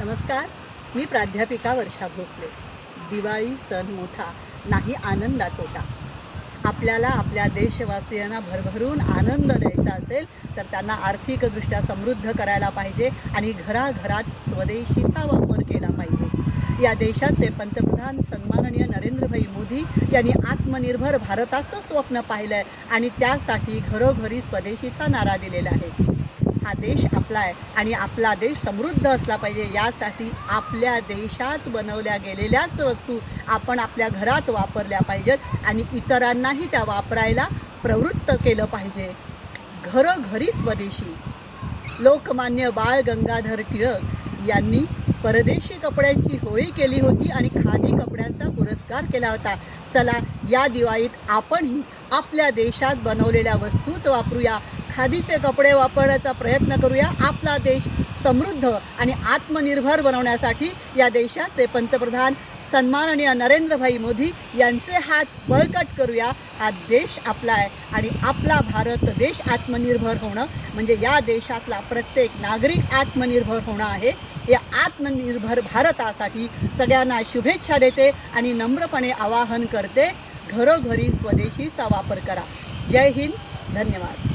नमस्कार, मी प्राध्यापिका वर्षा भोसले। दिवाळी सण मोठा, नाही आनंदा तोटा। आपल्याला आपल्या देशवासियांना भरभरून आनंद द्यायचा असेल तर त्यांना आर्थिकदृष्ट्या समृद्ध करायला पाहिजे आणि घराघरात स्वदेशीचा वापर केला पाहिजे। या देशाचे पंतप्रधान सन्माननीय नरेंद्रभाई मोदी यांनी आत्मनिर्भर भारताचं स्वप्न पाहिलंय आणि त्यासाठी घरोघरी स्वदेशीचा नारा दिलेला आहे। हा देश आपला आहे आणि आपला देश समृद्ध असला पाहिजे, यासाठी आपल्या देशात बनवल्या गेलेल्याच वस्तू आपण आपल्या घरात वापरल्या पाहिजेत आणि इतरांनाही त्या वापरायला प्रवृत्त केलं पाहिजे। घरोघरी स्वदेशी। लोकमान्य बाळ गंगाधर टिळक यांनी परदेशी कपड्यांची होळी केली होती आणि खादी कपड्यांचा पुरस्कार केला होता। चला, या दिवाळीत आपणही आपल्या देशात बनवलेल्या वस्तूच वापरूया, खादीचे कपडे वापरण्याचा प्रयत्न करूया। आपला देश समृद्ध आणि आत्मनिर्भर बनवण्यासाठी या देशाचे पंतप्रधान सन्माननीय नरेंद्रभाई मोदी यांचे हात बळकट करूया। हा देश आपला आहे आणि आपला भारत देश आत्मनिर्भर होणं म्हणजे या देशातला प्रत्येक नागरिक आत्मनिर्भर होणं आहे। या आत्मनिर्भर भारतासाठी सगळ्यांना शुभेच्छा देते आणि नम्रपणे आवाहन करते, घरोघरी स्वदेशीचा वापर करा। जय हिंद, धन्यवाद।